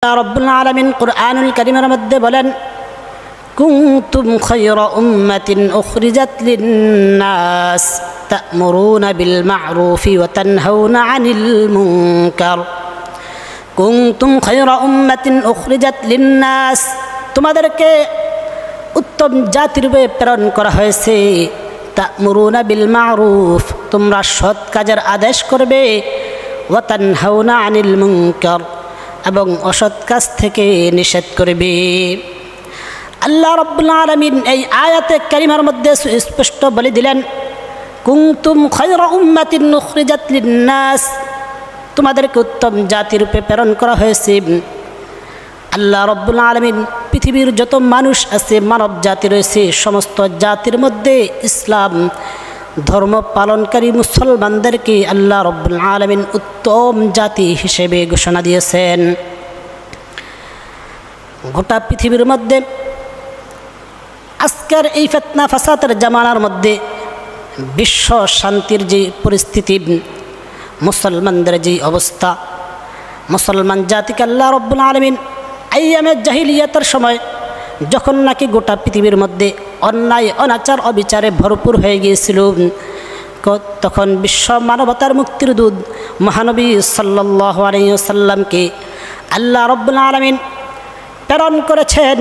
রব্বুল আলামিন কুরআনুল কারীমের মধ্যে বলেন, কুনতুম খায়রা উম্মাতিন উখরিজাত লিন-নাস তা'মুরুনা বিল মা'রুফি ওয়া তানহাউনা আনিল মুনকার। কুনতুম খায়রা উম্মাতিন উখরিজাত লিন-নাস, তোমাদেরকে উত্তম জাতির রূপে প্রেরণ করা হয়েছে। তা'মুরুনা বিল মা'রুফ, তোমরা সৎ কাজের আদেশ করবে। ওয়া তানহাউনা আনিল মুনকার, এবং অসৎ কাজ থেকে নিষেধ করবে। আল্লাহ রাব্বুল আলামিন এই আয়াতে কারিমার মধ্যে স্পষ্ট বলে দিলেন, কুনতুম খায়রা উম্মাতিন উখরিজাত লিন-নাস, তোমাদেরকে উত্তম জাতিরূপে প্রেরণ করা হয়েছে। আল্লাহ রাব্বুল আলামিন পৃথিবীর যত মানুষ আছে, মানব জাতি রয়েছে, সমস্ত জাতির মধ্যে ইসলাম ধর্ম পালনকারী মুসলমানদেরকে আল্লাহ রাব্বুল আলামিন উত্তম জাতি হিসেবে ঘোষণা দিয়েছেন। গোটা পৃথিবীর মধ্যে আজকের এই ফিতনা ফাসাদের জামানার মধ্যে বিশ্ব শান্তির যে পরিস্থিতি, মুসলমানদের যে অবস্থা, মুসলমান জাতিকে আল্লাহ রাব্বুল আলামিন আইয়ামে জাহিলিয়াতের সময় যখন নাকি গোটা পৃথিবীর মধ্যে অন্যায় অনাচার অবিচারে ভরপুর হয়ে গিয়েছিল, তখন বিশ্ব মানবতার মুক্তির দূত মহানবী সাল্লাল্লাহু আলাইহি ওয়াসাল্লামকে আল্লাহ রাব্বুল আলামিন প্রেরণ করেছেন।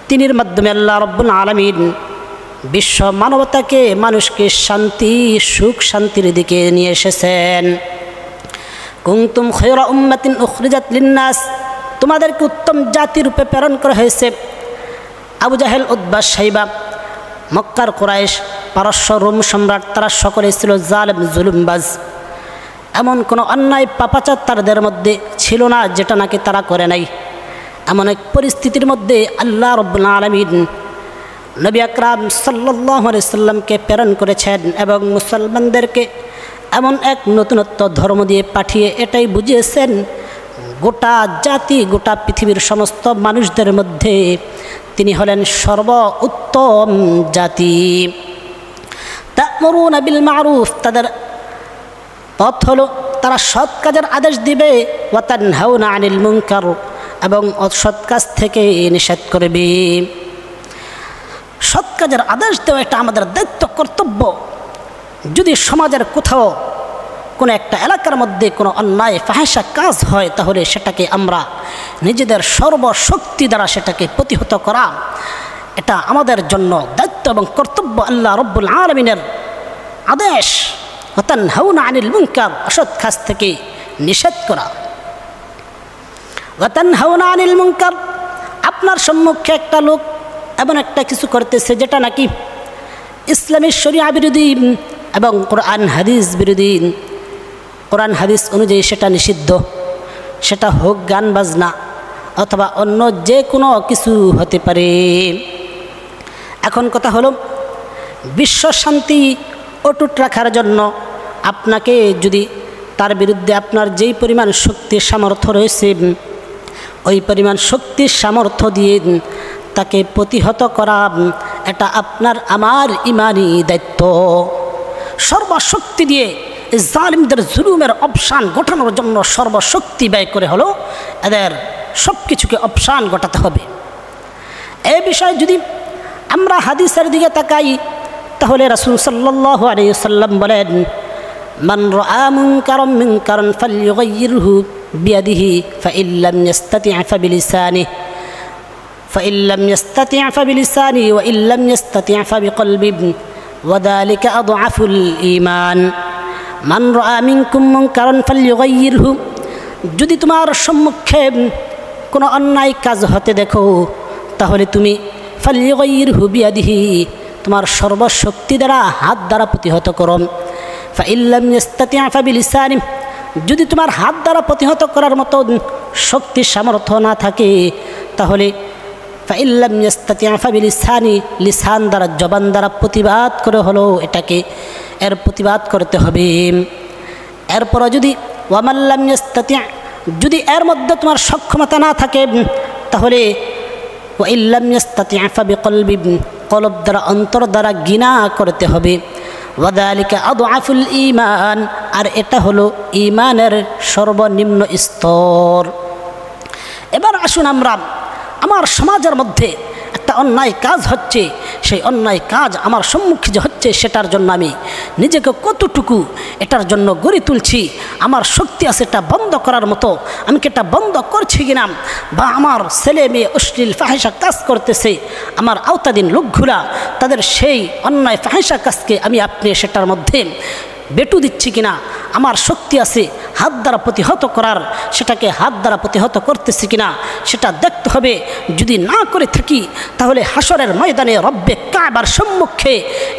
তিনির মাধ্যমে আল্লাহ রাব্বুল আলামিন বিশ্ব মানবতাকে, মানুষকে শান্তি, সুখ শান্তির দিকে নিয়ে এসেছেন। কুনতুম খায়রা উম্মাতিন উখরিজাত লিন-নাস, তোমাদেরকে উত্তম জাতির রূপে প্রেরণ করা হয়েছে। আবু জাহেল, উতবা, শাইবা, মক্কার কুরাইশ, পারস্য, রোম সম্রাট, তারা সকলে ছিল জালেম, জুলুমবাজ। এমন কোনো অন্যায় পাপাচার তাদের মধ্যে ছিল না যেটা নাকি তারা করে নাই। এমন এক পরিস্থিতির মধ্যে আল্লাহ রাব্বুল আলামিন নবী আকরাম সাল্লাল্লাহু আলাইহি সাল্লামকে প্রেরণ করেছেন এবং মুসলমানদেরকে এমন এক নতুনত্ব ধর্ম দিয়ে পাঠিয়ে এটাই বুঝিয়েছেন, গোটা জাতি, গোটা পৃথিবীর সমস্ত মানুষদের মধ্যে তিনি হলেন সর্বোত্তম জাতি। তা'মুরুনা বিল মা'রুফ, তাদের পথ হলো তারা সৎ কাজের আদেশ দিবে। ওয়া তানহাউনা আনিল মুনকার, এবং অসৎ কাজ থেকে নিষেধ করবে। সৎ কাজের আদেশ দেওয়া এটা আমাদের দায়িত্ব, কর্তব্য। যদি সমাজের কোথাও কোনো একটা এলাকার মধ্যে কোনো অন্যায় ফাহিশা কাজ হয়, তাহলে সেটাকে আমরা নিজেদের সর্বশক্তি দ্বারা সেটাকে প্রতিহত করা, এটা আমাদের জন্য দায়িত্ব এবং কর্তব্য। আল্লাহ রাব্বুল আলামিনের আদেশ, ওয়া তানহাউনা আনিল মুনকার, অসৎ কাজ থেকে নিষেধ করা। ওয়া তানহাউনা আনিল মুনকার, আপনার সম্মুখে একটা লোক এমন একটা কিছু করতেছে যেটা নাকি ইসলামী শরিয়া বিরোধী এবং কোরআন হাদিস বিরোধী, কোরআন হাদিস অনুযায়ী সেটা নিষিদ্ধ। সেটা হোক গান বাজনা অথবা অন্য যে কোনো কিছু হতে পারে। এখন কথা হলো, বিশ্ব শান্তি অটুট রাখার জন্য আপনাকে যদি তার বিরুদ্ধে আপনার যেই পরিমাণ শক্তি সামর্থ্য রয়েছে, ওই পরিমাণ শক্তি সামর্থ্য দিয়ে তাকে প্রতিহত করা, এটা আপনার আমার ইমানি দায়িত্ব। সর্বশক্তি দিয়ে জালিমদের জুলুমের অবসান ঘটানোর জন্য সর্বশক্তি ব্যয় করে হলো এদের সব কিছুকে অবসান ঘটাতে হবে। এই বিষয়ে যদি আমরা হাদিসের দিকে তাকাই, তাহলে রাসূল সাল্লাল্লাহু আলাইহি ওয়াসাল্লাম বলেন, মান রাআ মুনকারান ফালইউগাইয়িরহু বিয়াদিহি ফাইন লাম ইস্তাতি' ফাবিলিসানিহি ফাইন লাম ইস্তাতি' ফাবিলিসানিহি ওয়া ইন লাম ইস্তাতি' ফাবিকলবিহি ওয়া যালিকা আদআফুল ঈমান। মান রাআ মিনকুম মুনকারান ফালইউগাইয়িরহু, যদি তোমার সম্মুখে কোনো অন্যায় কাজ হতে দেখো, তাহলে তুমি ফালইউগাইয়িরহু বিয়াদিহি, তোমার সর্বশক্তি দ্বারা, হাত দ্বারা প্রতিহত করো। ফাইন লাম ইস্তাতি' ফাবিলিসানিহি, যদি তোমার হাত দ্বারা প্রতিহত করার মতো শক্তি সামর্থ্য না থাকে, তাহলে ফাইন লাম ইস্তাতি' ফাবিলিসানিহি, লিসান দ্বারা, জবান দ্বারা প্রতিবাদ করে হলো এটাকে এর প্রতিবাদ করতে হবে। এরপর যদি ওয়া মান লাম ইস্তাতি', যদি এর মধ্যে তোমার সক্ষমতা না থাকে, তাহলে ওয়া ইন লাম ইস্তাতি' ফাবিকলবিহি, কলব দ্বারা, অন্তর দ্বারা ঘৃণা করতে হবে। ওয়া যালিকা আদআফুল ঈমান, আর এটা হলো ঈমানের সর্বনিম্ন স্তর। এবার আসুন আমরা আমার সমাজের মধ্যে একটা অন্যায় কাজ হচ্ছে, সেই অন্যায় কাজ আমার সম্মুখে যে হচ্ছে সেটার জন্য আমি নিজেকে কতটুকু এটার জন্য গড়ে তুলছি, আমার শক্তি আছে এটা বন্ধ করার মতো, আমি কি এটা বন্ধ করছি কিনা, বা আমার ছেলে মেয়ে অশ্লীল ফাহিশা কাজ করতেছে, আমার আওতাধীন লোকগুলা তাদের সেই অন্যায় ফাহিশা কাজকে আমি আপনি সেটার মধ্যে বেটু দিচ্ছি কিনা, আমার শক্তি আছে হাত দ্বারা প্রতিহত করার, সেটাকে হাত দ্বারা প্রতিহত করতেছি কিনা সেটা দেখতে হবে। যদি না করে থাকি তাহলে হাসরের ময়দানে রব্বে কাবার সম্মুখে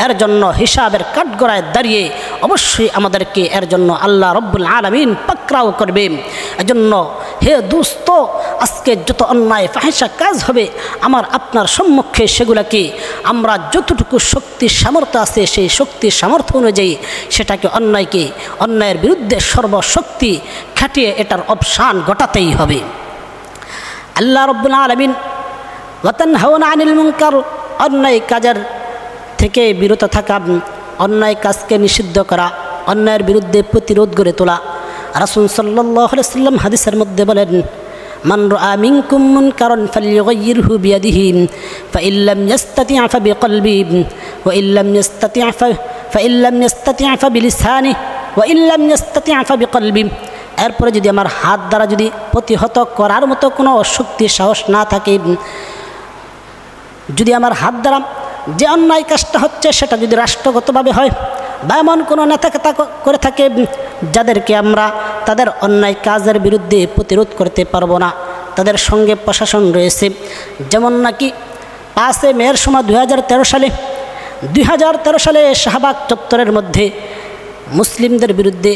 এর জন্য হিসাবের কাঠগড়ায় দাঁড়িয়ে অবশ্যই আমাদেরকে এর জন্য আল্লাহ রব্বুল আলামিন পাকড়াও করবে। এজন্য হে দোস্ত, আজকে যত অন্যায় ফাহিশা কাজ হবে আমার আপনার সম্মুখে সেগুলাকে আমরা যতটুকু শক্তি সামর্থ্য আছে সেই শক্তি সামর্থ্য অনুযায়ী সেটাকে অন্যায়ের বিরুদ্ধে সর্বশক্তি খাটিয়ে এটার অবসান ঘটাতেই হবে। আল্লাহ রাব্বুল আলামিন ওয়া তানহাউনা আনিল মুনকার, অন্যায় কাজের থেকে বিরত থাকা, অন্যায় কাজকে নিষিদ্ধ করা, অন্যায়ের বিরুদ্ধে প্রতিরোধ গড়ে তোলা। রাসূল সাল্লাল্লাহু আলাইহি ওয়াসাল্লাম হাদিসের মধ্যে বলেন, মান রাআ মিনকুম মুনকারান ফালইয়ুগাইয়িরহু বিয়াদিহি ফাইন লাম ইস্তাতি' ফাবিকলবিহি ওয়া ইন লাম ইস্তাতি' ফাইন লাম ইস্তাতি' ফাবিলিসানিহি ওয়া ইন লাম ইস্তাতি' ফাবিকলবিহি। এরপরে যদি আমার হাত দ্বারা যদি প্রতিহত করার মতো কোনো শক্তি সাহস না থাকে, যদি আমার হাত দ্বারা যে অন্যায় কাজটা হচ্ছে সেটা যদি রাষ্ট্রগতভাবে হয় বা এমন কোনো নেতা করে থাকে যাদেরকে আমরা তাদের অন্যায় কাজের বিরুদ্ধে প্রতিরোধ করতে পারবো না, তাদের সঙ্গে প্রশাসন রয়েছে, যেমন নাকি 5 মের সময় 2013 সালে শাহবাগ চত্বরের মধ্যে মুসলিমদের বিরুদ্ধে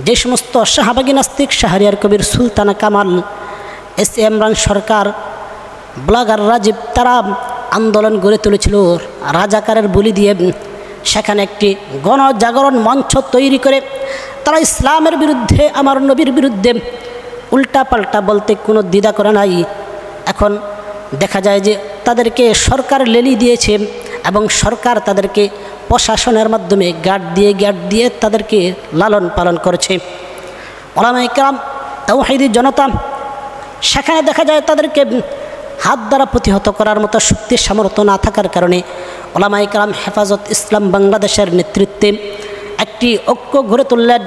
যে সমস্ত শাহবাগী নাস্তিক শাহরিয়ার কবির, সুলতানা কামাল, এস ইমরান সরকার, ব্লগার রাজীব, তারা আন্দোলন গড়ে তুলেছিল রাজাকারের বলি দিয়ে। সেখানে একটি গণজাগরণ মঞ্চ তৈরি করে তারা ইসলামের বিরুদ্ধে, আমার নবীর বিরুদ্ধে উল্টাপাল্টা বলতে কোনো দ্বিধা করে নাই। এখন দেখা যায় যে তাদেরকে সরকার লেলি দিয়েছে এবং সরকার তাদেরকে প্রশাসনের মাধ্যমে গার্ড দিয়ে তাদেরকে লালন পালন করেছে। ওলামায়ে কেরাম, তাওহীদি জনতা, সেখানে দেখা যায় তাদেরকে হাত দ্বারা প্রতিহত করার মতো শক্তি সামর্থ্য না থাকার কারণে ওলামায়ে কেরাম হেফাজত ইসলাম বাংলাদেশের নেতৃত্বে একটি ঐক্য গড়ে তুললেন।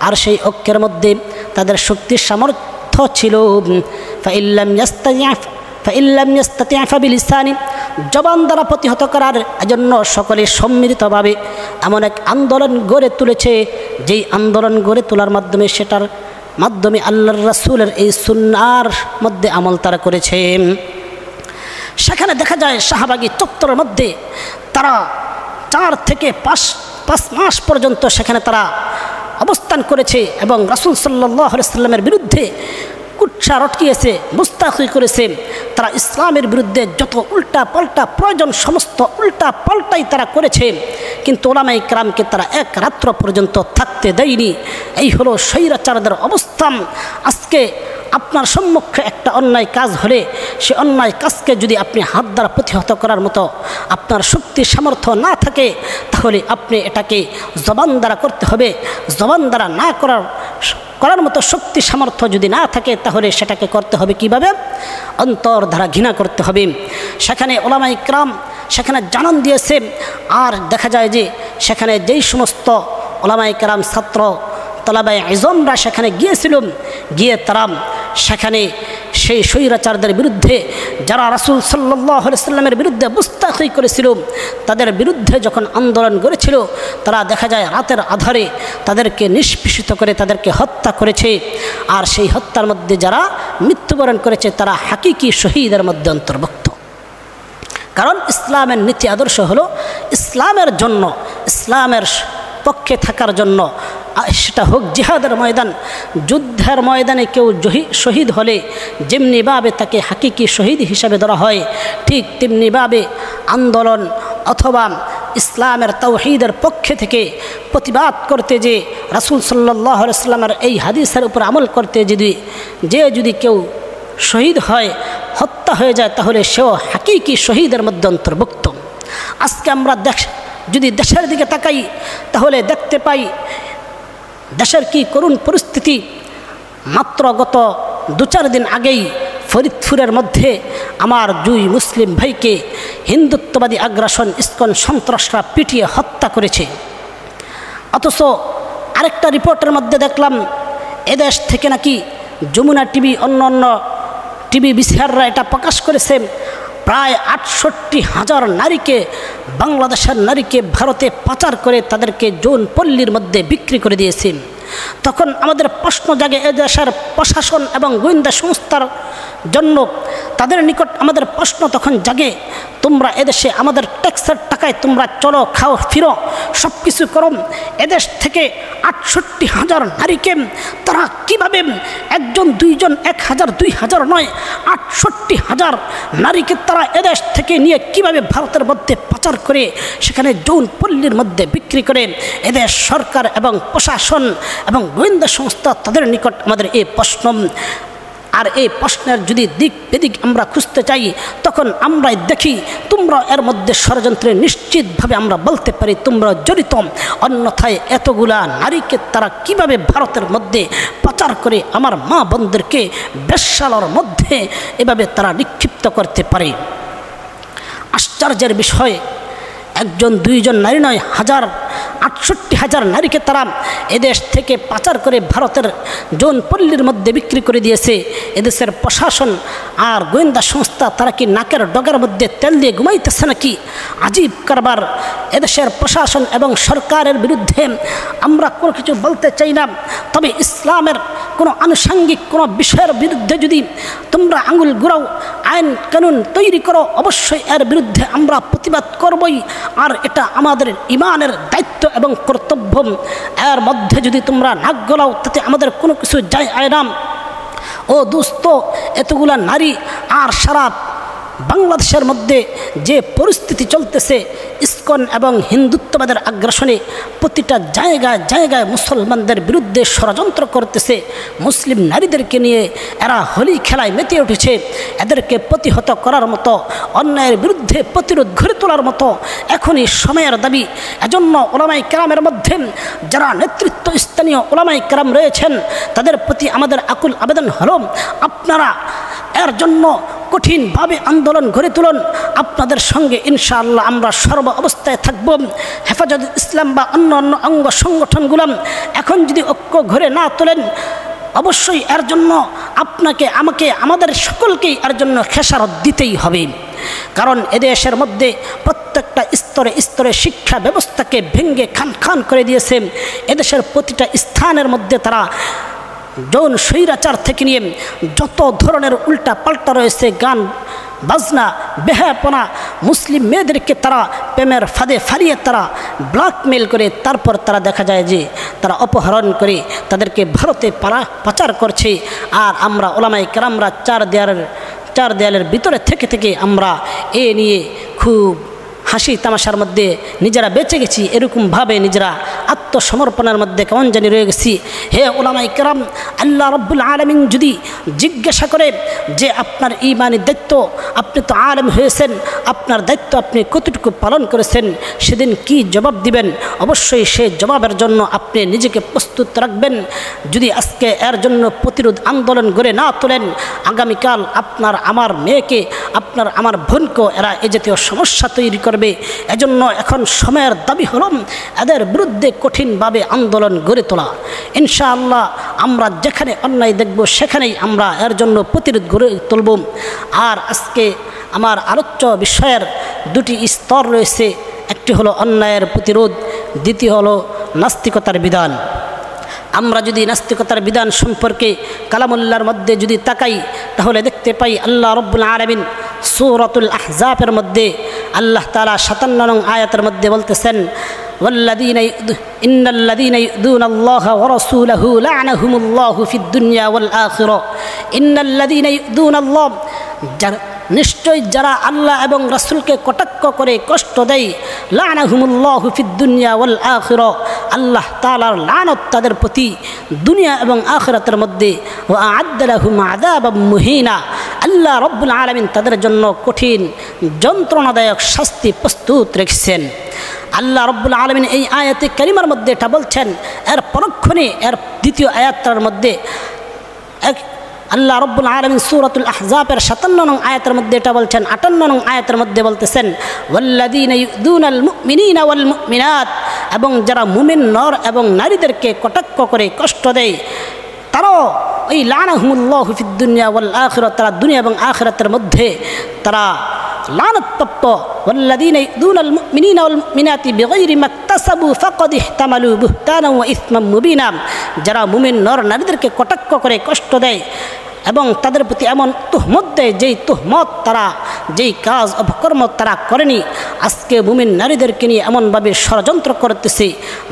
আর সেই ঐক্যের মধ্যে তাদের শক্তির সামর্থ্য ছিল ফাইন লাম ইস্তাতি' ফাবিলিসানি, জবান দ্বারা প্রতিহত করার জন্য সকলে সম্মিলিতভাবে এমন এক আন্দোলন গড়ে তুলেছে, যেই আন্দোলন গড়ে তোলার মাধ্যমে সেটার মাধ্যমে আল্লাহর রাসূলের এই সুন্নাহর মধ্যে আমল তারা করেছে। সেখানে দেখা যায় শাহবাগী চত্বরের মধ্যে তারা 4 থেকে 5 মাস পর্যন্ত সেখানে তারা অবস্থান করেছে এবং রাসূল সাল্লাল্লাহু আলাইহি ওয়াসাল্লামের বিরুদ্ধে কুৎসা রটকিয়েছে, মুস্তাকি করেছে। তারা ইসলামের বিরুদ্ধে যত উল্টা পাল্টা প্রয়োজন সমস্ত উল্টা পাল্টাই তারা করেছে, কিন্তু ওলামায়ে কেরামকে তারা এক রাত্র পর্যন্ত থাকতে দেয়নি। এই হলো স্বৈরাচারদের অবস্থান। আজকে আপনার সম্মুখে একটা অন্যায় কাজ হলে সে অন্যায় কাজকে যদি আপনি হাত দ্বারা প্রতিহত করার মতো আপনার শক্তি সামর্থ্য না থাকে, তাহলে আপনি এটাকে জবান দ্বারা করতে হবে। জবান দ্বারা না করার মতো শক্তি সামর্থ্য যদি না থাকে তাহলে সেটাকে করতে হবে কিভাবে? অন্তর দ্বারা ঘৃণা করতে হবে। সেখানে ওলামায়ে কেরাম সেখানে জানান দিয়েছে। আর দেখা যায় যে সেখানে যেই সমস্ত ওলামায়ে কেরাম ছাত্র তলাবায়ে ইলমরা সেখানে গিয়ে তারা সেখানে সেই স্বৈরাচারদের বিরুদ্ধে যারা রাসূল সাল্লাল্লাহু আলাইহি ওয়াসাল্লামের বিরুদ্ধে মুস্তাকি করেছিল তাদের বিরুদ্ধে যখন আন্দোলন করেছিল, তারা দেখা যায় রাতের আধারে তাদেরকে নিষ্পেষিত করে তাদেরকে হত্যা করেছে। আর সেই হত্যার মধ্যে যারা মৃত্যুবরণ করেছে তারা হাকিকি শহীদের মধ্যে অন্তর্ভুক্ত। কারণ ইসলামের নীতি আদর্শ হলো ইসলামের জন্য, ইসলামের পক্ষে থাকার জন্য, সেটা হোক জিহাদের ময়দান, যুদ্ধের ময়দানে কেউ শহীদ হলে যেমনিভাবে তাকে হাকিকি শহীদ হিসাবে ধরা হয়, ঠিক তেমনিভাবে আন্দোলন অথবা ইসলামের তাওহীদের পক্ষে থেকে প্রতিবাদ করতে যে রাসূল সাল্লাল্লাহু আলাইহি ওয়াসাল্লামের এই হাদিসের উপর আমল করতে যদি কেউ শহীদ হয়, হত্যা হয়ে যায়, তাহলে সেও হাকিকি শহীদের মধ্যে অন্তর্ভুক্ত। আজকে আমরা যদি দেশের দিকে তাকাই তাহলে দেখতে পাই দেশের কি করুণ পরিস্থিতি। মাত্র গত 2-4 দিন আগেই ফরিদপুরের মধ্যে আমার 2 মুসলিম ভাইকে হিন্দুত্ববাদী আগ্রাসন ইসকন সন্ত্রাসরা পিটিয়ে হত্যা করেছে। অথচ আরেকটা রিপোর্টের মধ্যে দেখলাম এদেশ থেকে নাকি যমুনা টিভি অন্য টিভি বিসিআররা এটা প্রকাশ করেছে, প্রায় 68,000 নারীকে, বাংলাদেশের নারীকে ভারতে পাচার করে তাদেরকে যৌনপল্লীর মধ্যে বিক্রি করে দিয়েছে। তখন আমাদের প্রশ্ন জাগে এদেশের প্রশাসন এবং গোয়েন্দা সংস্থার জন্য, তাদের নিকট আমাদের প্রশ্ন তখন জাগে, তোমরা এদেশে আমাদের ট্যাক্সের টাকায় তোমরা চলো, খাও, ফিরো, সব কিছু করো, এদেশ থেকে 68,000 নারীকে তারা কিভাবে 1 2 জন 1000 2000 নয় 68,000 নারীকে তারা এদেশ থেকে নিয়ে কিভাবে ভারতের মধ্যে পাচার করে সেখানে যৌনপল্লীর মধ্যে বিক্রি করে? এদেশ সরকার এবং প্রশাসন এবং গোয়েন্দা সংস্থা তাদের নিকট আমাদের এই প্রশ্ন। আর এই প্রশ্নের যদি দিক বেদিক আমরা খুঁজতে চাই, তখন আমরাই দেখি তোমরা এর মধ্যে ষড়যন্ত্রে নিশ্চিতভাবে আমরা বলতে পারি তোমরা জড়িত। অন্যথায় এতগুলা নারীকে তারা কিভাবে ভারতের মধ্যে পাচার করে আমার মা বোনদেরকে বেশ্যালয়ের মধ্যে এভাবে তারা নিক্ষিপ্ত করতে পারে? আশ্চর্যের বিষয়, 1 2 জন নারী নয়, 68,000 নারীকে তারা এদেশ থেকে পাচার করে ভারতের যৌনপল্লীর মধ্যে বিক্রি করে দিয়েছে। এদেশের প্রশাসন আর গোয়েন্দা সংস্থা তারা কি নাকের ডগার মধ্যে তেল দিয়ে ঘুমাইতেছে নাকি? আজীব কারবার। এদেশের প্রশাসন এবং সরকারের বিরুদ্ধে আমরা কোনো কিছু বলতে চাই না, তবে ইসলামের কোনো আনুষঙ্গিক কোনো বিষয়ের বিরুদ্ধে যদি তোমরা আঙুল ঘুরাও, আইন কানুন তৈরি করো, অবশ্যই এর বিরুদ্ধে আমরা প্রতিবাদ করবই। আর এটা আমাদের ইমানের দায়িত্ব এবং কর্তব্য। এর মধ্যে যদি তোমরা নাক গলাও তাতে আমাদের কোনো কিছু যায় আয় না। ও দোস্ত, এতগুলা নারী আর সারা বাংলাদেশের মধ্যে যে পরিস্থিতি চলতেছে, ইসকন এবং হিন্দুত্ববাদের আগ্রাসনে প্রতিটা জায়গায় জায়গায় মুসলমানদের বিরুদ্ধে ষড়যন্ত্র করতেছে। মুসলিম নারীদেরকে নিয়ে এরা হোলি খেলায় মেতে উঠেছে। এদেরকে প্রতিহত করার মতো, অন্যায়ের বিরুদ্ধে প্রতিরোধ গড়ে তোলার মতো এখনই সময়ের দাবি। এজন্য ওলামায়ে কেরামের মধ্যে যারা নেতৃত্ব স্থানীয় ওলামায়ে কেরাম রয়েছেন, তাদের প্রতি আমাদের আকুল আবেদন হলো, আপনারা এর জন্য কঠিনভাবে আন্দোলন গড়ে তুলুন। আপনাদের সঙ্গে ইনশাআল্লাহ আমরা সর্ব অবস্থায় থাকব। হেফাজত ইসলাম বা অন্য অন্য অঙ্গ সংগঠনগুলো এখন যদি ঐক্য গড়ে না তোলেন, অবশ্যই এর জন্য আপনাকে, আমাকে, আমাদের সকলকেই এর জন্য খেসারত দিতেই হবে। কারণ এদেশের মধ্যে প্রত্যেকটা স্তরে স্তরে শিক্ষা ব্যবস্থাকে ভেঙে খান খান করে দিয়েছে। এদেশের প্রতিটা স্থানের মধ্যে তারা যৌন স্বৈরাচার থেকে নিয়ে যত ধরনের উল্টা পাল্টা রয়েছে, গান বাজনা, বেহায়াপনা, মুসলিম মেয়েদেরকে তারা প্রেমের ফাঁদে ফারিয়ে তারা ব্ল্যাকমেল করে তারপর তারা দেখা যায় যে তারা অপহরণ করে তাদেরকে ভারতে পাচার করছে। আর আমরা ওলামায়ে কেরামরা চার দেয়ালের ভিতরে থেকে থেকে আমরা এ নিয়ে খুব হাসি তামাশার মধ্যে নিজেরা বেঁচে গেছি, এরকমভাবে নিজেরা আত্মসমর্পণের মধ্যে কেমন জানি রয়ে গেছি। হে ওলামায়ে কেরাম, আল্লাহ রব্বুল আলামিন যদি জিজ্ঞাসা করে যে আপনার ঈমানি দায়িত্ব, আপনি তো আলেম হয়েছেন, আপনার দায়িত্ব আপনি কতটুকু পালন করেছেন, সেদিন কি জবাব দিবেন? অবশ্যই সে জবাবের জন্য আপনি নিজেকে প্রস্তুত রাখবেন। যদি আজকে এর জন্য প্রতিরোধ আন্দোলন গড়ে না তোলেন, আগামীকাল আপনার আমার মেয়েকে, আপনার আমার বোনকেও এরা এ জাতীয় সমস্যা তৈরি করবে। এজন্য এখন সময়ের দাবি হল এদের বিরুদ্ধে কঠিনভাবে আন্দোলন গড়ে তোলা। ইনশাআল্লাহ আমরা যেখানে অন্যায় দেখব সেখানেই আমরা এর জন্য প্রতিরোধ গড়ে তুলব। আর আজকে আমার আলোচ্য বিষয়ের 2টি স্তর রয়েছে। একটি হলো অন্যায়ের প্রতিরোধ, দ্বিতীয় হলো নাস্তিকতার বিধান। আমরা যদি নাস্তিকতার বিধান সম্পর্কে কালামুল্লাহর মধ্যে যদি তাকাই, তাহলে দেখতে পাই আল্লাহ রব্বুল আলামিন সূরাতুল আহজাবের মধ্যে আল্লাহ তাআলা 57 নং আয়াতের মধ্যে বলতেছেন, ইন্নাল্লাযীনা ইউযুনাল্লাহা ওয়া রাসূলাহু লা'নাহুমুল্লাহু ফিদ দুনিয়া ওয়াল আখিরা। ইন্নাল্লাযীনা ইউযুনাল্লাহ, নিশ্চয় যারা আল্লাহ এবং রাসূলকে কটাক্ষ করে কষ্ট দেয়, লা'নাহুমুল্লাহু ফিদ দুনিয়া ওয়াল আখিরা, আল্লাহ তাআলার লানত তাদের প্রতি দুনিয়া এবং আখিরাতের মধ্যে, ওয়া আ'আদ্দা লাহুম আযাবাম মুহিনা, আল্লাহ রব্বুল আলামিন তাদের জন্য কঠিন যন্ত্রণাদায়ক শাস্তি প্রস্তুত রেখেছেন। আল্লাহ রব্বুল আলামিন এই আয়াতে কারিমার মধ্যে এটা বলছেন। এর পরক্ষণে এর দ্বিতীয় আয়াতটার মধ্যে আল্লাহ রব্বুল আলামিন সূরাতুল আহজাবের 57 নং আয়াতের মধ্যে এটা বলছেন, 58 নং আয়াতের মধ্যে বলতেছেন ওয়াল্লাযীনা ইউযুনাল মুমিনিনা ওয়াল মুমিনাত, এবং যারা মুমিন নর এবং নারীদেরকে কটাক্ষ করে কষ্ট দেয় তারাও ওই লানাহুমুল্লাহু ফিদ দুনিয়া ওয়াল আখিরাত, তারা দুনিয়া এবং আখিরাতের মধ্যে তারা লানতপ্রাপ্ত। ওয়াল্লাযীনা ইউযুনাল মুমিনিনা ওয়াল মুমিনাতি বিগাইরি মাকতাসাবু ফাকাদ ইহতামালু বুহতানান ওয়া ইসমান মুবিনা, যারা মুমিন নর নারীদেরকে কটাক্ষ করে কষ্ট দেয় এবং তাদের প্রতি এমন তুহমত দেয় যেই তুহমত তারা, যেই কাজ অপকর্ম তারা করেনি, আজকে মুমিন নারীদেরকে নিয়ে এমনভাবে ষড়যন্ত্র করতেছে।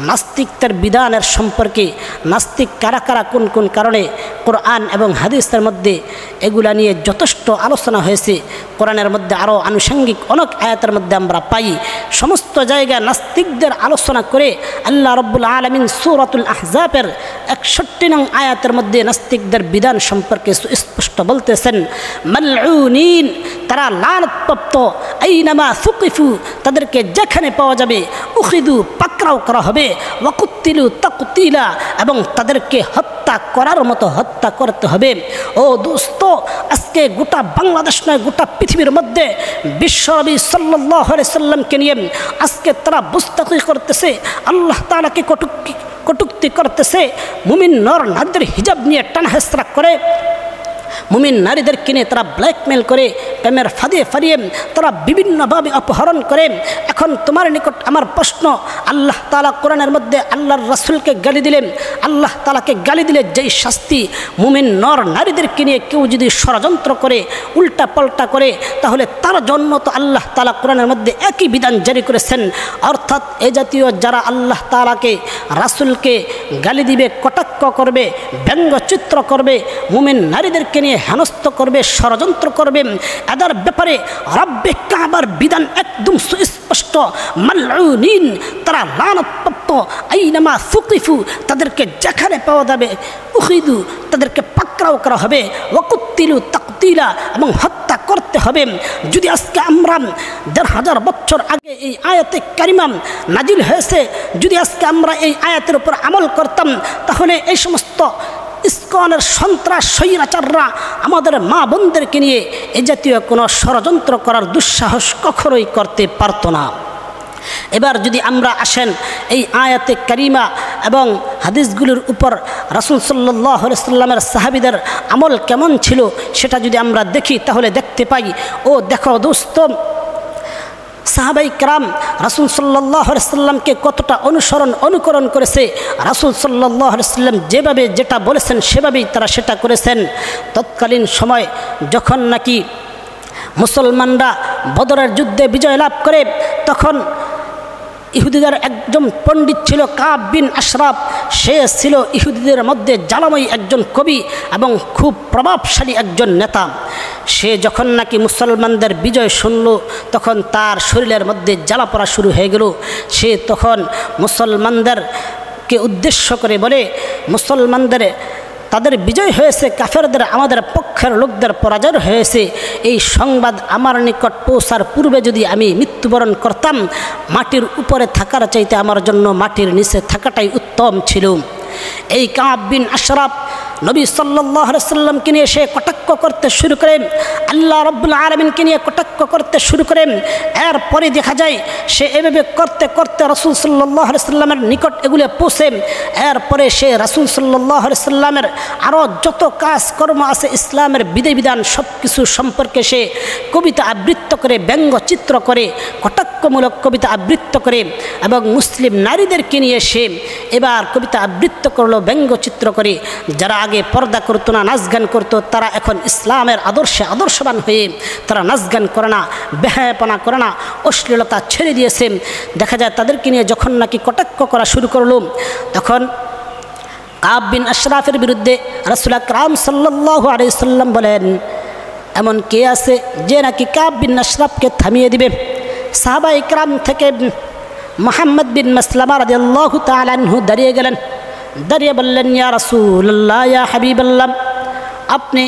নাস্তিকদের বিধানের সম্পর্কে নাস্তিক কারা কারা কোন কোন কারণে কোরআন এবং হাদিসের মধ্যে এগুলা নিয়ে যথেষ্ট আলোচনা হয়েছে। কোরআনের মধ্যে আরও আনুষঙ্গিক অনেক আয়াতের মধ্যে আমরা পাই। সমস্ত জায়গায় নাস্তিকদের আলোচনা করে আল্লাহ রব্বুল আলামিন সূরাতুল আহজাবের 61 নং আয়াতের মধ্যে নাস্তিকদের বিধান সম্পর্কে স্পষ্ট বলতেছেন মালউনিন, তারা লানতপ্রাপ্ত, আইনামা সুকিফু, তাদেরকে যেখানে পাওয়া যাবে উখিদু, পাকড়াও করা হবে, ওয়াকুতিলু তাকতিলা, এবং তাদেরকে হত্যা করার মতো হত্যা করতে হবে। ও দোস্ত, আজকে গোটা বাংলাদেশ নয় গোটা পৃথিবীর মধ্যে বিশ্বনবী সাল্লাল্লাহু আলাইহি সাল্লামকে নিয়ে আজকে তারা বুস্তাকি করতেছে, আল্লাহ তাআলাকে কটূক্তি করতেছে, মুমিন নর নারীদের হিজাব নিয়ে টানাহেসরা করে, মুমিন নারীদেরকে নিয়ে তারা ব্ল্যাকমেল করে, প্রেমের ফাঁদে ফারিয়ে তারা বিভিন্নভাবে অপহরণ করে। এখন তোমার নিকট আমার প্রশ্ন, আল্লাহ তাআলা কোরআনের মধ্যে আল্লাহর রাসূলকে গালি দিলেন, আল্লাহ তাআলাকে গালি দিলে যেই শাস্তি, মুমিন নর নারীদেরকে নিয়ে কেউ যদি ষড়যন্ত্র করে উল্টা পাল্টা করে তাহলে তার জন্য তো আল্লাহ তাআলা কোরআনের মধ্যে একই বিধান জারি করেছেন। অর্থাৎ এ জাতীয় যারা আল্লাহ তাআলাকে রাসূলকে গালি দিবে, কটাক্ষ করবে, ব্যঙ্গচিত্র করবে, মুমিন নারীদেরকে নিয়ে হেনস্থ করবে, ষড়যন্ত্র করবে, এদের ব্যাপারে রব্বে কাবার বিধান একদম সুস্পষ্ট, মালউনিন, তারা লানতপ্রাপ্ত, আইনামা সুকিফু, তাদেরকে যেখানে পাওয়া যাবে উখিদু, তাদেরকে পাকড়াও করা হবে, ওয়াকুতিলু তাকতিলা, এবং হত্যা করতে হবে। যদি আজকে আমরা ১,৫০০ বছর আগে এই আয়াতে কারিমা নাজিল হয়েছে, যদি আজকে আমরা এই আয়াতের উপর আমল করতাম তাহলে এই সমস্ত ইসকনের সন্ত্রাস স্বৈরাচাররা আমাদের মা বোনদেরকে নিয়ে এ জাতীয় কোনো ষড়যন্ত্র করার দুঃসাহস কখনোই করতে পারত না। এবার যদি আমরা আসেন এই আয়াতে কারিমা এবং হাদিসগুলোর উপর রাসূল সাল্লাল্লাহু আলাইহি সাল্লামের সাহাবীদের আমল কেমন ছিল সেটা যদি আমরা দেখি তাহলে দেখতে পাই, ও দেখো দোস্ত, সাহাবাই کرام রাসূল সাল্লাল্লাহু আলাইহি সাল্লামকে কতটা অনুকরণ করেছে। রাসূল সাল্লাল্লাহু আলাইহি সাল্লাম যেভাবে যেটা বলেছেন সেভাবেই তারা সেটা করেছেন। তৎকালীন সময় যখন নাকি মুসলমানরা বদরের যুদ্ধে বিজয় লাভ করে, তখন ইহুদিদের একজন পণ্ডিত ছিল কাব বিন আশরাফ, সে ছিল ইহুদিদের মধ্যে জ্বালাময়ী একজন কবি এবং খুব প্রভাবশালী একজন নেতা। সে যখন নাকি মুসলমানদের বিজয় শুনল তখন তার শরীরের মধ্যে জ্বালা পড়া শুরু হয়ে গেল। সে তখন মুসলমানদেরকে উদ্দেশ্য করে বলে, মুসলমানদের তাদের বিজয় হয়েছে, কাফেরদের আমাদের পক্ষের লোকদের পরাজয় হয়েছে, এই সংবাদ আমার নিকট পৌঁছার পূর্বে যদি আমি মৃত্যুবরণ করতাম, মাটির উপরে থাকার চাইতে আমার জন্য মাটির নিচে থাকাটাই উত্তম ছিল। এই কাব বিন আশরাফ নবী সাল্লাল্লাহু আলাইহি সাল্লামকে নিয়ে সে কটাক্ষ করতে শুরু করে, আল্লাহ রাব্বুল আলামিনকে নিয়ে কটাক্ষ করতে শুরু করে। এরপরে দেখা যায় সে এভাবে করতে করতে রাসূল সাল্লাল্লাহু আলাইহি সাল্লামের নিকট এগুলো পৌঁছে। এরপরে সে রাসূল সাল্লাল্লাহু আলাইহি সাল্লামের আরও যত কাজকর্ম আছে ইসলামের বিধিবিধান সব কিছু সম্পর্কে সে কবিতা আবৃত্ত করে, ব্যঙ্গচিত্র করে, কটাক্ষমূলক কবিতা আবৃত্ত করে, এবং মুসলিম নারীদেরকে নিয়ে সে এবার কবিতা আবৃত্ত করলো, ব্যঙ্গচিত্র করে। যারা আগে পর্দা করতো না, নাচ গান করতো, তারা এখন ইসলামের আদর্শে আদর্শবান হয়ে তারা নাচ গান করে না, বেহায়াপনা করে না, অশ্লীলতা ছেড়ে দিয়েছে। দেখা যায় তাদেরকে নিয়ে যখন নাকি কটাক্ষ করা শুরু করলো, তখন কাব বিন আশরাফের বিরুদ্ধে রাসূল আকরাম সাল্লাল্লাহু আলাইহি সাল্লাম বলেন, এমন কে আছে যে নাকি কাব বিন আশরাফকে থামিয়ে দিবে? সাহাবায়ে কেরাম থেকে মুহাম্মদ বিন মাসলামা রাদিয়াল্লাহু তাআলা আনহু দাঁড়িয়ে গেলেন, দাঁড়িয়ে বললেন, ইয়া রাসূলুল্লাহ, ইয়া হাবিবাল্লাহ, আপনি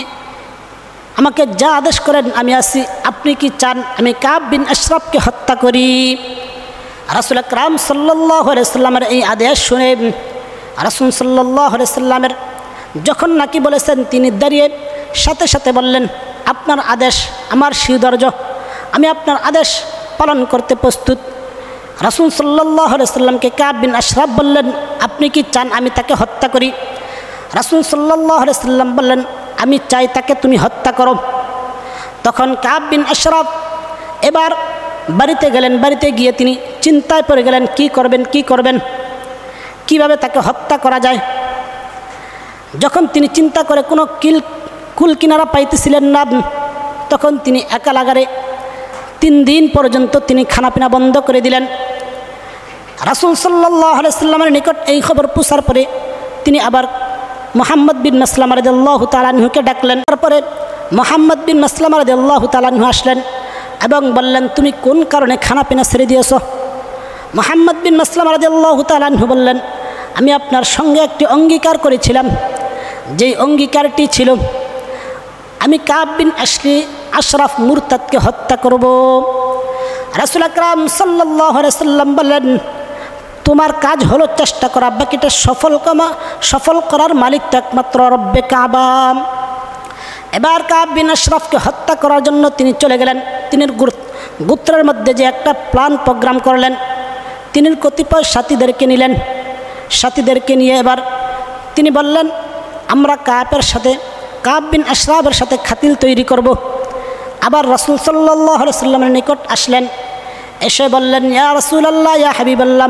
আমাকে যা আদেশ করেন আমি আসি। আপনি কি চান আমি কাব বিন আশরাফকে হত্যা করি? রাসূল আকরাম সাল্লাল্লাহু আলাইহি সাল্লামের এই আদেশ শুনে রাসূল সাল্লাল্লাহু আলাইহি সাল্লামের যখন নাকি বলেছেন, তিনি দাঁড়িয়ে সাথে সাথে বললেন, আপনার আদেশ আমার শিরদার্য, আমি আপনার আদেশ পালন করতে প্রস্তুত। রাসূল সাল্লাল্লাহু আলাইহি সাল্লামকে কাব বিন আশরাফ বললেন, আপনি কি চান আমি তাকে হত্যা করি? রাসূল সাল্লাল্লাহু আলাইহি সাল্লাম বললেন, আমি চাই তাকে তুমি হত্যা করো। তখন কাব বিন আশরাফ এবার বাড়িতে গেলেন। বাড়িতে গিয়ে তিনি চিন্তায় পড়ে গেলেন, কি করবেন, কিভাবে তাকে হত্যা করা যায়। যখন তিনি চিন্তা করে কোনো কুল কিনারা পাইতেছিলেন না, তখন তিনি একা লাগারে 3 দিন পর্যন্ত তিনি খানাপিনা বন্ধ করে দিলেন। রাসূল সাল্লাল্লাহু আলাইহি সাল্লামের নিকট এই খবর পৌঁছার পরে তিনি আবার মুহাম্মদ বিন মাসলামা রাদিয়াল্লাহু তাআলা আনহুকে ডাকলেন। তারপরে মুহাম্মদ বিন মাসলামা রাদিয়াল্লাহু তাআলা আনহু আসলেন এবং বললেন, তুমি কোন কারণে খানাপিনা ছেড়ে দিয়েছ? মুহাম্মদ বিন মাসলামা রাদিয়াল্লাহু তাআলা আনহু বললেন, আমি আপনার সঙ্গে একটি অঙ্গীকার করেছিলাম, যেই অঙ্গীকারটি ছিল আমি কাব বিন আশরাফ মুরতাদকে হত্যা করব। রাসূল আকরাম সাল্লাল্লাহু আলাইহি সাল্লাম বললেন, তোমার কাজ হলো চেষ্টা করা, বাকিটা সফল করার মালিক তো একমাত্র রব্বে কাবা। এবার কাব বিন আশরাফকে হত্যা করার জন্য তিনি চলে গেলেন। তিনি গোত্রের মধ্যে যে একটা প্ল্যান প্রোগ্রাম করলেন, তিনি কতিপয় সাথীদেরকে নিলেন। সাথীদেরকে নিয়ে এবার তিনি বললেন, আমরা কাব বিন আশরাফের সাথে খাতিল তৈরি করব। আবার রাসূল সাল্লাল্লাহু আলাইহি সাল্লামের নিকট আসলেন, এসে বললেন, ইয়া রাসূলুল্লাহ, ইয়া হাবিবাল্লাহ,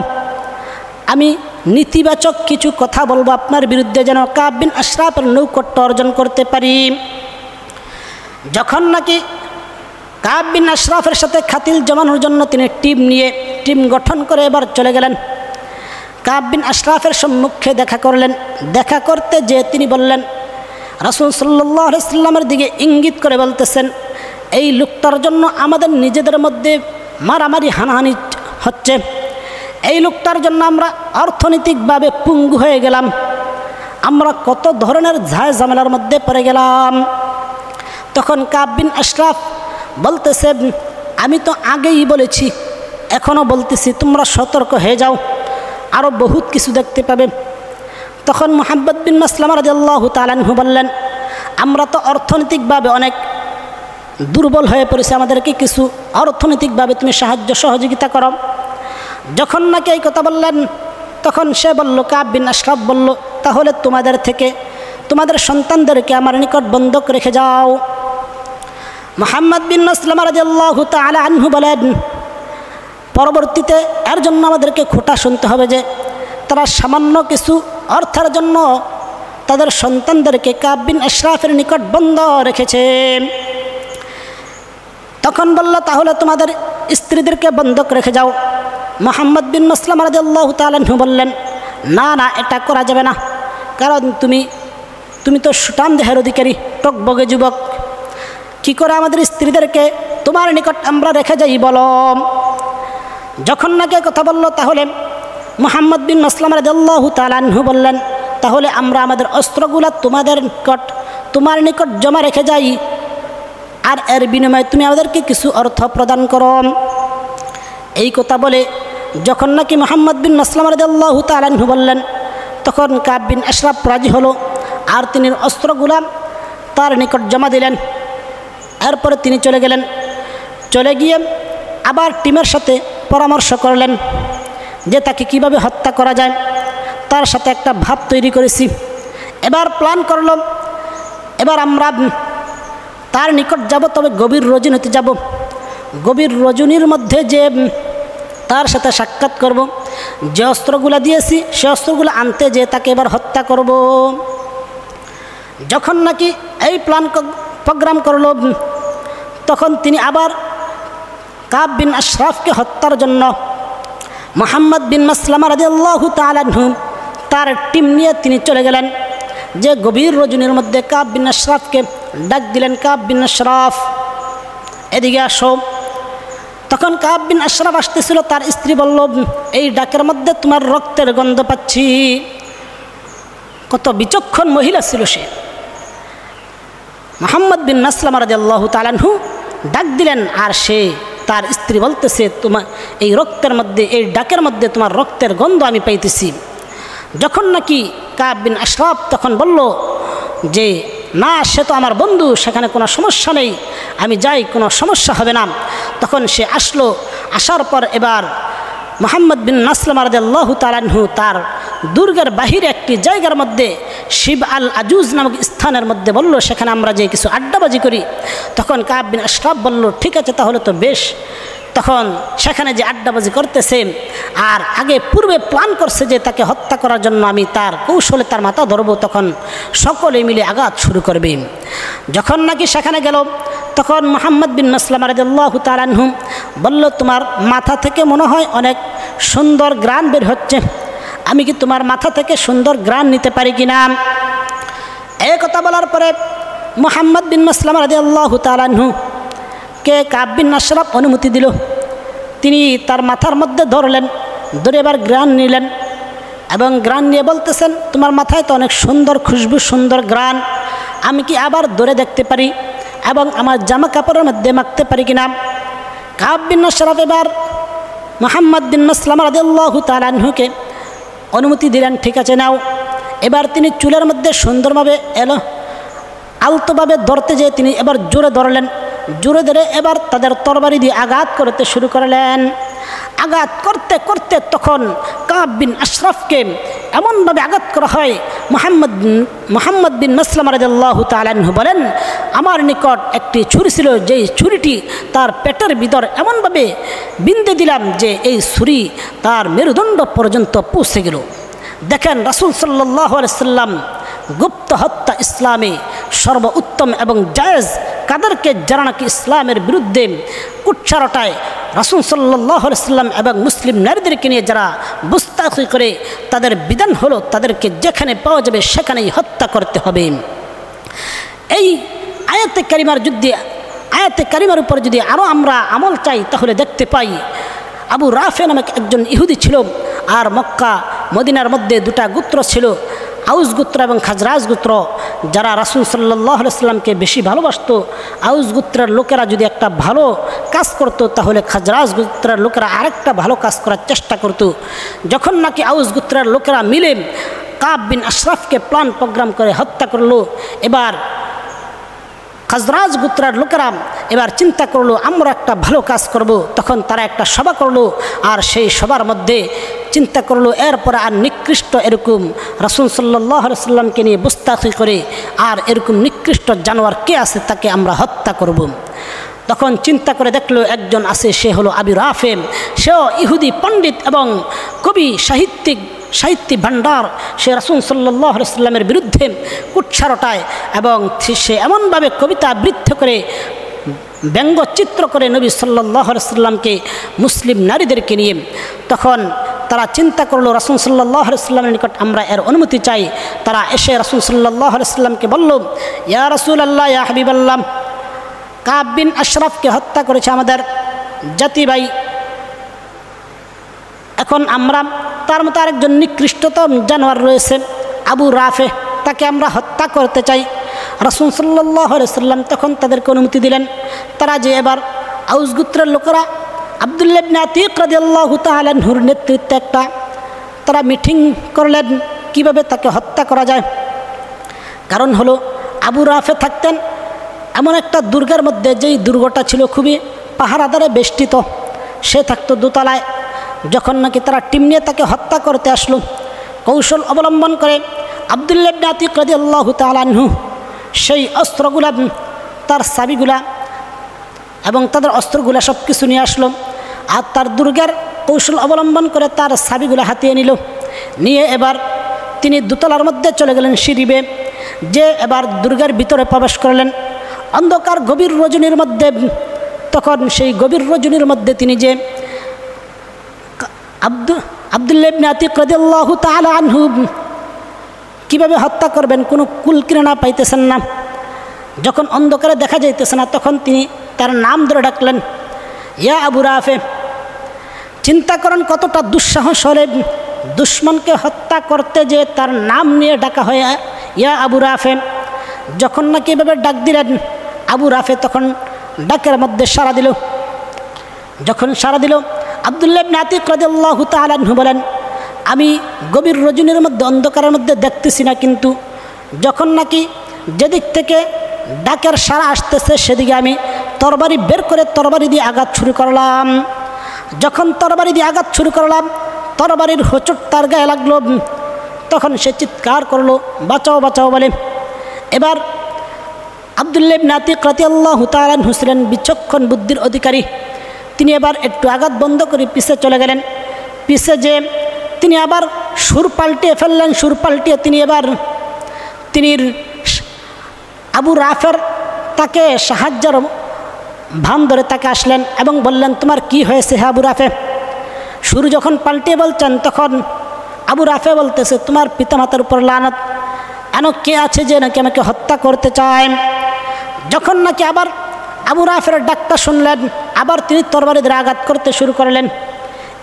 আমি নীতিবাচক কিছু কথা বলবো আপনার বিরুদ্ধে, যেন কাব বিন আশরাফের নৌকট্য অর্জন করতে পারি। যখন নাকি কাব বিন আশরাফের সাথে খাতিল জমানোর জন্য তিনি টিম গঠন করে এবার চলে গেলেন। কাব বিন আশরাফের সম্মুখে দেখা করলেন। দেখা করতে যে তিনি বললেন, রাসূল সাল্লাল্লাহু আলাইহি সাল্লামের দিকে ইঙ্গিত করে বলতেছেন, এই লোকটার জন্য আমাদের নিজেদের মধ্যে মারামারি হানাহানি হচ্ছে, এই লোকটার জন্য আমরা অর্থনৈতিকভাবে পঙ্গু হয়ে গেলাম, আমরা কত ধরনের ঝামেলার মধ্যে পড়ে গেলাম। তখন কাব বিন আশরাফ বলতেছে, আমি তো আগেই বলেছি, এখনও বলতেছি, তোমরা সতর্ক হয়ে যাও, আরও বহুত কিছু দেখতে পাবে। তখন মুহাম্মদ বিন মাসলামা রাদিয়াল্লাহু তাআলা আনহু বললেন, আমরা তো অর্থনৈতিকভাবে অনেক দুর্বল হয়ে পড়েছি, আমাদেরকে কিছু অর্থনৈতিকভাবে তুমি সাহায্য সহযোগিতা করো। যখন নাকি এই কথা বললেন, তখন সে বলল, কাব বিন আশরাফ বলল, তাহলে তোমাদের সন্তানদেরকে আমার নিকট বন্ধক রেখে যাও। মুহাম্মদ বিন মাসলামা রাদিয়াল্লাহু তাআলা আনহু বলেন, পরবর্তীতে এর জন্য আমাদেরকে খোঁটা শুনতে হবে যে তারা সামান্য কিছু অর্থের জন্য তাদের সন্তানদেরকে কাব বিন আশরাফের নিকট বন্ধ রেখেছে। তখন বলল, তাহলে তোমাদের স্ত্রীদেরকে বন্ধক রেখে যাও। মুহাম্মদ বিন মাসলামা রাদিয়াল্লাহু তাআলা আনহু বললেন, না, এটা করা যাবে না, কারণ তুমি তো সুঠাম দেহের অধিকারী, টকবগে যুবক, কি করে আমাদের স্ত্রীদেরকে তোমার নিকট আমরা রেখে যাই বলো। যখন নাকি কথা বলল, তাহলে মুহাম্মদ বিন মাসলামা রাদিয়াল্লাহু তাআলা আনহু বললেন, তাহলে আমরা আমাদের অস্ত্রগুলা তোমার নিকট জমা রেখে যাই, আর এর বিনিময়ে তুমি আমাদেরকে কিছু অর্থ প্রদান করো। এই কথা বলে যখন নাকি মুহাম্মদ বিন মাসলামা রাদিয়াল্লাহু তাআলা আনহু বললেন, তখন কাব বিন আশরাফ রাজি হলো, আর তিনি অস্ত্রগুলা তার নিকট জমা দিলেন। এরপরে তিনি চলে গেলেন। চলে গিয়ে আবার টিমের সাথে পরামর্শ করলেন যে তাকে কিভাবে হত্যা করা যায়। তার সাথে একটা ভাব তৈরি করেছি। এবার প্ল্যান করল, এবার আমরা তার নিকট যাব, তবে গভীর রজনীতে যাব। গভীর রজনীর মধ্যে যে তার সাথে সাক্ষাৎ করব, যে অস্ত্রগুলা দিয়েছি সে অস্ত্রগুলো আনতে যে তাকে এবার হত্যা করব। যখন নাকি এই প্ল্যান প্রোগ্রাম করল, তখন তিনি আবার কাব বিন আশরাফকে হত্যার জন্য মুহাম্মদ বিন মাসলামা রাদিয়াল্লাহু তাআলা আনহু তার টিম নিয়ে তিনি চলে গেলেন। যে গভীর রজনীর মধ্যে কাব বিন আশরাফকে ডাক দিলেন, কাব বিন আশরাফ এদিকে আসো। তখন কাব বিন আশরাফ আসতেছিল, তার স্ত্রী বলল, এই ডাকের মধ্যে তোমার রক্তের গন্ধ পাচ্ছি। কত বিচক্ষণ মহিলা ছিল সে। মুহাম্মদ বিন মাসলামা রাদিয়াল্লাহু তাআলা আনহু ডাক দিলেন, আর সে তার স্ত্রী বলতেছে, তোমার এই রক্তের মধ্যে, এই ডাকের মধ্যে তোমার রক্তের গন্ধ আমি পাইতেছি। যখন নাকি কাব বিন আশরাফ তখন বলল যে না, সে তো আমার বন্ধু, সেখানে কোনো সমস্যা নেই, আমি যাই, কোনো সমস্যা হবে না। তখন সে আসলো। আসার পর এবার মুহাম্মদ বিন মাসলামা রাদিয়াল্লাহু তাআলা আনহু তার দুর্গের বাহিরে একটি জায়গার মধ্যে শিব আল আজুজ নামক স্থানের মধ্যে বলল, সেখানে আমরা যে কিছু আড্ডাবাজি করি। তখন কাব বিন আশরাফ বলল, ঠিক আছে, তাহলে তো বেশ। তখন সেখানে যে আড্ডাবাজি করতেছে আর আগে পূর্বে প্ল্যান করছে যে তাকে হত্যা করার জন্য আমি তার কৌশলে তার মাথা ধরবো, তখন সকলে মিলে আঘাত শুরু করবে। যখন নাকি সেখানে গেল তখন মুহাম্মদ বিন মাসলামা রাদিয়াল্লাহু তাআলা আনহু বলল, তোমার মাথা থেকে মনে হয় অনেক সুন্দর গ্রান বের হচ্ছে, আমি কি তোমার মাথা থেকে সুন্দর গ্রান নিতে পারি কিনা? এই কথা বলার পরে মুহাম্মদ বিন মাসলামা রাদিয়াল্লাহু তাআলা আনহু কে কাব বিন আশরাফ অনুমতি দিল। তিনি তার মাথার মধ্যে ধরলেন, ধরে এবার গ্রান নিলেন এবং গ্রান নিয়ে বলতেছেন, তোমার মাথায় তো অনেক সুন্দর খুশবু, সুন্দর গ্রান, আমি কি আবার ধরে দেখতে পারি এবং আমার জামা কাপড়ের মধ্যে মাখতে পারি কিনা? কাব বিন আশরাফ এবার মুহাম্মদ বিন মাসলামা রাদিয়াল্লাহু তাআলা আনহুকে অনুমতি দিলেন, ঠিক আছে নাও। এবার তিনি চুলের মধ্যে সুন্দরভাবে আলতোভাবে ধরতে যেয়ে তিনি এবার জোরে ধরলেন, জোরে ধরে এবার তাদের তরবারি দিয়ে আঘাত করতে শুরু করলেন। আঘাত করতে করতে তখন কাব বিন আশরাফকে এমনভাবে আঘাত করা হয়, মুহাম্মদ বিন মাসলামা রাদিয়াল্লাহু তাআলা আনহু বলেন, আমার নিকট একটি ছুরি ছিল, যেই ছুরিটি তার পেটের ভিতর এমনভাবে বিঁধে দিলাম যে এই ছুরি তার মেরুদণ্ড পর্যন্ত পৌঁছে গেল। দেখেন, রাসূল সাল্লাল্লাহু আলাইহি সাল্লাম গুপ্ত হত্যা ইসলামে সর্বোত্তম এবং জায়েজ, কাদেরকে যারা নাকি ইসলামের বিরুদ্ধে কুৎসারটায় রাসূল সাল্লাল্লাহু আলাইহি সাল্লাম এবং মুসলিম নারীদেরকে নিয়ে যারা গুস্তাখি করে, তাদের বিধান হলো তাদেরকে যেখানে পাওয়া যাবে সেখানেই হত্যা করতে হবে। এই আয়াতে কারিমার উপর যদি আরও আমরা আমল চাই তাহলে দেখতে পাই, আবু রাফে নামক একজন ইহুদি ছিল, আর মক্কা মদিনার মধ্যে দুটা গোত্র ছিল, আউস গোত্র এবং খাজরাজ গোত্র, যারা রাসূল সাল্লাল্লাহু আলাইহি সাল্লামকে বেশি ভালোবাসতো। আউস গোত্রের লোকেরা যদি একটা ভালো কাজ করতো তাহলে খাজরাজ গোত্রের লোকেরা আরেকটা ভালো কাজ করার চেষ্টা করত। যখন নাকি আউস গোত্রের লোকেরা মিলে কাব বিন আশরাফকে প্ল্যান প্রোগ্রাম করে হত্যা করলো, এবার খাজরাজ গোত্রের লোকেরা এবার চিন্তা করলো আমরা একটা ভালো কাজ করব। তখন তারা একটা সভা করলো, আর সেই সভার মধ্যে চিন্তা করলো এরপরে আর নিকৃষ্ট এরকম রাসূল সাল্লাল্লাহু আলাইহি সাল্লামকে নিয়ে গুস্তাখি করে আর এরকম নিকৃষ্ট জানোয়ার কে আছে তাকে আমরা হত্যা করব। তখন চিন্তা করে দেখলো একজন আছে, সে হলো আবু রাফে, সেও ইহুদি পণ্ডিত এবং কবি সাহিত্যিক ভাণ্ডার। সে রাসূল সাল্লাল্লাহু আলাইহি সাল্লামের বিরুদ্ধে কুৎসারটায় এবং সে এমনভাবে কবিতা আবৃত্তি করে ব্যঙ্গচিত্র করে নবী সাল্লাল্লাহু আলাইহি সাল্লামকে মুসলিম নারীদেরকে নিয়ে। তখন তারা চিন্তা করলো রাসূল সাল্লাল্লাহু আলাইহি সাল্লামের নিকট আমরা এর অনুমতি চাই। তারা এসে রাসূল সাল্লাল্লাহু আলাইহি সাল্লামকে বলল, ইয়া রাসূলুল্লাহ, ইয়া হাবিবাল্লাহ, কাব বিন আশরাফকে হত্যা করেছে আমাদের জাতি ভাই, এখন আমরা তার মতো আরেকজন নিকৃষ্টতম জানোয়ার রয়েছে আবু রাফে, তাকে আমরা হত্যা করতে চাই। রাসূল সাল্লাল্লাহু আলাইহি সাল্লাম তখন তাদেরকে অনুমতি দিলেন। তারা যে এবার আউস গোত্রের লোকেরা আব্দুল্লাহ ইবনে আতীক রাদিয়াল্লাহু তাআলা আনহুর নেতৃত্বে একটা তারা মিটিং করলেন কিভাবে তাকে হত্যা করা যায়। কারণ হলো আবু রাফে থাকতেন এমন একটা দুর্গের মধ্যে, যেই দুর্গটা ছিল খুবই পাহারাদারে বেষ্টিত, সে থাকতো দোতলায়। যখন নাকি তারা টিম নিয়ে তাকে হত্যা করতে আসলো, কৌশল অবলম্বন করে আব্দুল্লাহ ইবনে আতীক রাদিয়াল্লাহু তাআলা আনহু সেই অস্ত্রগুলা, তার চাবিগুলা এবং তাদের অস্ত্রগুলা সব কিছু নিয়ে আসলো, আর তার দুর্গের কৌশল অবলম্বন করে তার চাবিগুলা হাতিয়ে নিল। নিয়ে এবার তিনি দোতলার মধ্যে চলে গেলেন সিঁড়ি বেয়ে, যে এবার দুর্গের ভিতরে প্রবেশ করলেন অন্ধকার গভীর রজনীর মধ্যে। তখন সেই গভীর রজনীর মধ্যে তিনি যে আব্দুল্লাহ ইবনে আতীক রাদিয়াল্লাহু তাআলা আনহু কীভাবে হত্যা করবেন কোনো কুলকিনারা পাইতেছেন না। যখন অন্ধকারে দেখা যাইতেছে না, তখন তিনি তার নাম ধরে ডাকলেন, ইয়া আবু রাফে। চিন্তা করেন কতটা দুঃসাহস হলে দুশ্মনকে হত্যা করতে যে তার নাম নিয়ে ডাকা হয়, ইয়া আবু রাফে। যখন নাকি এভাবে ডাক দিলেন, আবু রাফে তখন ডাকের মধ্যে সাড়া দিল। যখন সাড়া দিল, আব্দুল্লাহ ইবনে আতীক রাদিয়াল্লাহু তাআলা আনহু বলেন, আমি গভীর রজনীর মধ্যে অন্ধকারের মধ্যে দেখতেছি না, কিন্তু যখন নাকি যেদিক থেকে ডাকের সাড়া আসতেছে সেদিকে আমি তরবারি বের করে তরবারি দিয়ে আঘাত শুরু করলাম। যখন তরবারি দিয়ে আঘাত শুরু করলাম, তরবারির হোঁচট তার গায়ে লাগলো। তখন সে চিৎকার করলো, বাঁচাও বাঁচাও বলে। এবার আব্দুল্লাহ ইবনে আতিক রাদিয়াল্লাহু তাআলা আনহু ছিলেন বিচক্ষণ বুদ্ধির অধিকারী। তিনি এবার একটু আঘাত বন্ধ করে পিছে চলে গেলেন। পিছে যে তিনি আবার সুর পাল্টিয়ে ফেললেন। সুর পাল্টিয়ে তিনি আবু রাফের তাকে সাহায্যের ভান ধরে তাকে আসলেন এবং বললেন, তোমার কি হয়েছে হে আবু রাফে? সুর যখন পাল্টিয়ে বলছেন তখন আবু রাফে বলতেছে, তোমার পিতামাতার উপর লানত, এন কে আছে যে নাকি আমাকে হত্যা করতে চায়? যখন নাকি আবার আবু রাফের ডাকটা শুনলেন, আবার তিনি তরবারি দিয়ে আঘাত করতে শুরু করলেন।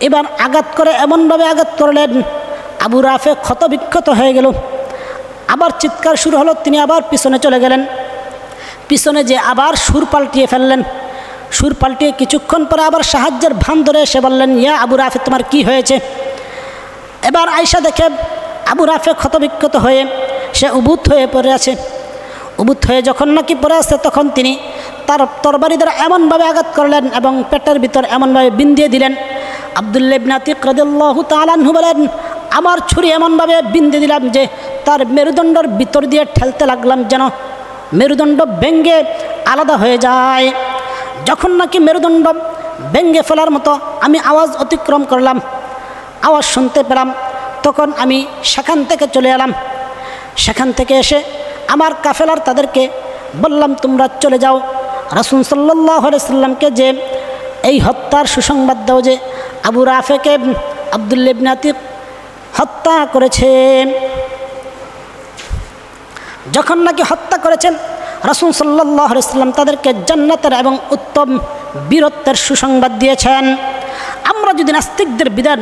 এবার আঘাত করে এমনভাবে আঘাত করলেন, আবু রাফে ক্ষতবিক্ষত হয়ে গেল। আবার চিৎকার শুরু হলো, তিনি আবার পিছনে চলে গেলেন। পিছনে যে আবার সুর পাল্টিয়ে ফেললেন। সুর পাল্টিয়ে কিছুক্ষণ পরে আবার সাহায্যের ভান ধরে এসে বললেন, ইয়া আবু রাফে, তোমার কি হয়েছে? এবার আয়সা দেখে আবু রাফে ক্ষতবিক্ষত হয়ে সে উবুত হয়ে পড়ে আছে। উবুত হয়ে যখন নাকি পড়ে আছে তখন তিনি তার তরবারি দ্বারা এমনভাবে আঘাত করলেন এবং পেটের ভিতর এমনভাবে বিন্দিয়ে দিলেন। আব্দুল্লাহ ইবনে আতিক রাদিয়াল্লাহু তাআলা আনহু বলেন, আমার ছুরি এমনভাবে বিন্দিয়ে দিলাম যে তার মেরুদণ্ডের ভিতর দিয়ে ঠেলতে লাগলাম যেন মেরুদণ্ড ভেঙ্গে আলাদা হয়ে যায়। যখন নাকি মেরুদণ্ড ভেঙ্গে ফেলার মতো আমি আওয়াজ অতিক্রম করলাম, আওয়াজ শুনতে পেলাম, তখন আমি সেখান থেকে চলে এলাম। সেখান থেকে এসে আমার কাফেলার তাদেরকে বললাম, তোমরা চলে যাও, রাসূল সাল্লাল্লাহু আলাইহি সাল্লামকে যে এই হত্যার সুসংবাদ দাও যে আবু রাফেকে আব্দুল্লাহ ইবনে আতিক হত্যা করেছে। যখন নাকি হত্যা করেছেন, রাসূল সাল্লাল্লাহু আলাইহি সাল্লাম তাদেরকে জান্নাতের এবং উত্তম বীরত্বের সুসংবাদ দিয়েছেন। আমরা যদি নাস্তিকদের বিধান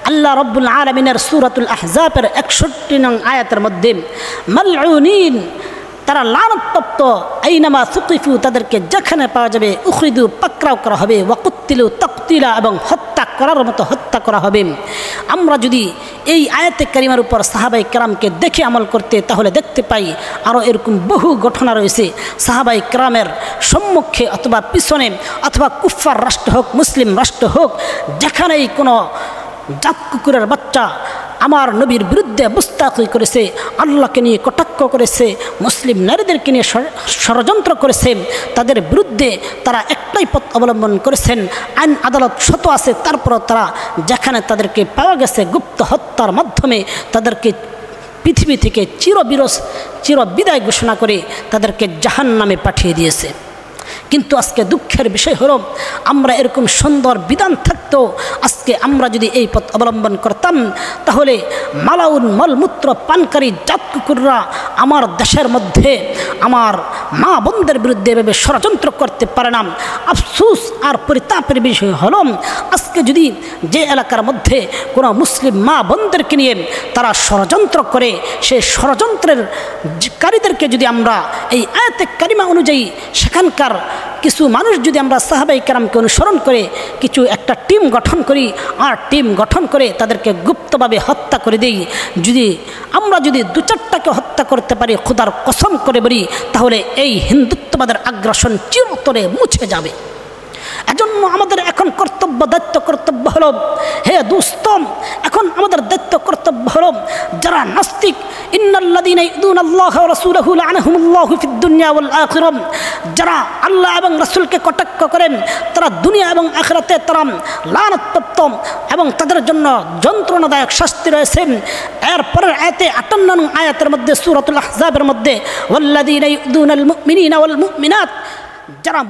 আল্লাহ রব্বুল আলামিনের সূরাতুল আহজাবের 61 নং আয়াতের মধ্যে মালউনিন, তারা লানতপ্রাপ্ত, আইনামা সুকিফু, তাদেরকে যেখানে পাওয়া যাবে উখরিদু, পাকড়াও করা হবে, ওয়াকুতিলু তাকতিলা, এবং হত্যা করার মতো হত্যা করা হবে। আমরা যদি এই আয়াতে কারিমার উপর সাহাবাই কেরামকে দেখে আমল করতে, তাহলে দেখতে পাই আরও এরকম বহু ঘটনা রয়েছে। সাহাবাই কেরামের সম্মুখে অথবা পিছনে অথবা কুফার রাষ্ট্র হোক, মুসলিম রাষ্ট্র হোক, যেখানেই কোনো জাত কুকুরের বাচ্চা আমার নবীর বিরুদ্ধে বুস্তাকি করেছে, আল্লাহকে নিয়ে কটাক্ষ করেছে, মুসলিম নারীদেরকে নিয়ে ষড়যন্ত্র করেছে, তাদের বিরুদ্ধে তারা একটাই পথ অবলম্বন করেছেন, আইন আদালত শত আছে, তারপরও তারা যেখানে তাদেরকে পাওয়া গেছে গুপ্ত হত্যার মাধ্যমে তাদেরকে পৃথিবী থেকে চিরবিদায় ঘোষণা করে তাদেরকে জাহান্নামে পাঠিয়ে দিয়েছে। কিন্তু আজকে দুঃখের বিষয় হলো, আমরা এরকম সুন্দর বিধান থাকতেও আজকে আমরা যদি এই পথ অবলম্বন করতাম, তাহলে মালাউন মলমূত্র পানকারী জাত কুকুররা আমার দেশের মধ্যে আমার মা বোনদের বিরুদ্ধে এভাবে ষড়যন্ত্র করতে পারে না। আফসোস আর পরিতাপের বিষয় হলো, আজকে যদি যে এলাকার মধ্যে কোনো মুসলিম মা বোনদেরকে নিয়ে তারা ষড়যন্ত্র করে, সেই ষড়যন্ত্রের কারীদেরকে যদি আমরা এই আয়াতে কারিমা অনুযায়ী সেখানকার কিছু মানুষ যদি আমরা সাহাবাই কেরামকে অনুসরণ করে কিছু একটা টিম গঠন করি, আর টিম গঠন করে তাদেরকে গুপ্তভাবে হত্যা করে দিই, আমরা যদি 2-4টাকে হত্যা করতে পারি, খোদার কসম করে বলি, তাহলে এই হিন্দুত্ববাদের আগ্রাসন চিরতরে মুছে যাবে। এজন্য আমাদের এখন দায়িত্ব হলো, হে দোস্ত, এখন আমাদের দায়িত্ব কর্তব্য হলো, যারা নাস্তিক, ইন্নাল্লাযীনা ইউযুনাল্লাহা ওয়া রাসূলাহু লাআনাহুমুল্লাহু ফিদ দুনিয়া ওয়াল আখিরাহ, যারা আল্লাহ এবং রাসূলকে কটাক্ষ করেন, তারা দুনিয়া এবং আখিরাতে তারা লানত এবং তাদের জন্য যন্ত্রণাদায়ক শাস্তি রয়েছে। এরপরের আয়াতে 58 নং আয়াতের মধ্যে সূরাতুল আহজাবের মধ্যে ওয়াল্লাযীনা ইউযুনাল মুমিনিনা ওয়াল মুমিনাত, যারা